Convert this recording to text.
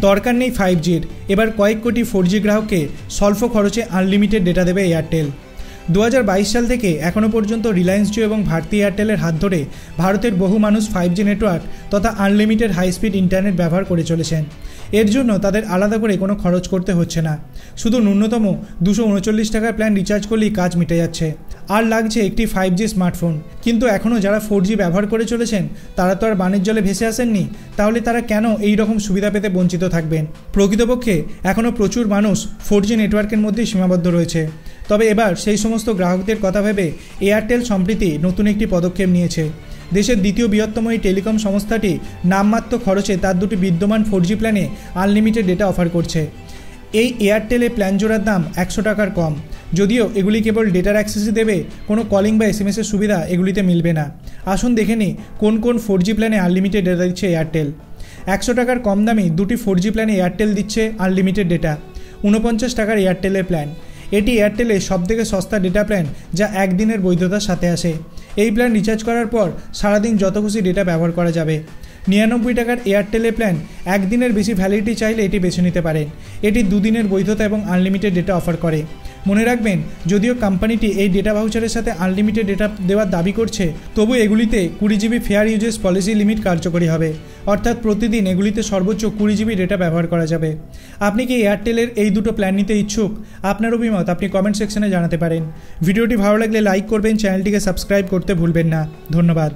দরকার নেই 5Gর, এবার কয়েক কোটি 4G গ্রাহককে স্বল্প খরচে আনলিমিটেড ডেটা দেবে এয়ারটেল। 2022 সাল থেকে এখনও পর্যন্ত রিলায়েন্স জিও এবং ভারতী এয়ারটেলের হাত ধরে ভারতের বহু মানুষ 5G নেটওয়ার্ক তথা আনলিমিটেড হাই স্পিড ইন্টারনেট ব্যবহার করে চলেছেন। এর জন্য তাদের আলাদা করে কোনো খরচ করতে হচ্ছে না, শুধু ন্যূনতম 239 টাকার প্ল্যান রিচার্জ করলেই কাজ মিটে যাচ্ছে। আর লাগছে একটি 5G স্মার্টফোন। কিন্তু এখনও যারা 4G ব্যবহার করে চলেছেন তারা তো আর বানের জলে ভেসে আসেননি, তাহলে তারা কেন এই রকম সুবিধা পেতে বঞ্চিত থাকবেন? প্রকৃতপক্ষে এখনও প্রচুর মানুষ 4G নেটওয়ার্কের মধ্যেই সীমাবদ্ধ রয়েছে। তবে এবার সেই সমস্ত গ্রাহকদের কথা ভেবে এয়ারটেল সম্প্রতি নতুন একটি পদক্ষেপ নিয়েছে। দেশের দ্বিতীয় বৃহত্তম এই টেলিকম সংস্থাটি নামমাত্র খরচে তার দুটি বিদ্যমান 4G প্ল্যানে আনলিমিটেড ডেটা অফার করছে। এই এয়ারটেলে প্ল্যান জোড়ার দাম 100 টাকার কম, যদিও এগুলি কেবল ডেটার অ্যাক্সেসই দেবে, কোনো কলিং বা SMS-এর সুবিধা এগুলিতে মিলবে না। আসুন দেখে নিই কোন কোন 4G প্ল্যানে আনলিমিটেড ডেটা দিচ্ছে এয়ারটেল। 100 টাকার কম দামি দুটি 4G প্ল্যানে এয়ারটেল দিচ্ছে আনলিমিটেড ডেটা। 49 টাকার এয়ারটেলের প্ল্যান, এটি এয়ারটেলের সবথেকে সস্তা ডেটা প্ল্যান যা একদিনের বৈধতার সাথে আসে। এই প্ল্যান রিচার্জ করার পর সারাদিন যত খুশি ডেটা ব্যবহার করা যাবে। 99 টাকার এয়ারটেলের প্ল্যান, একদিনের বেশি ভ্যালিডিটি চাইলে এটি বেছে নিতে পারেন। এটি 2 দিনের বৈধতা এবং আনলিমিটেড ডেটা অফার করে। মনে রাখবেন, যদিও কোম্পানিটি এই ডেটা ভাউচারের সাথে আনলিমিটেড ডেটা দেওয়ার দাবি করছে, তবু এগুলিতে 20 GB fair uses policy limit কার্যকরী হবে, অর্থাৎ প্রতিদিন এগুলিতে সর্বোচ্চ 20 GB ডেটা ব্যবহার করা যাবে। আপনি কি এয়ারটেলের এই দুটো প্ল্যান নিতে ইচ্ছুক? আপনার অভিমত আপনি কমেন্ট সেকশনে জানাতে পারেন। ভিডিওটি ভালো লাগলে লাইক করবেন, চ্যানেলটিকে সাবস্ক্রাইব করতে ভুলবেন না। ধন্যবাদ।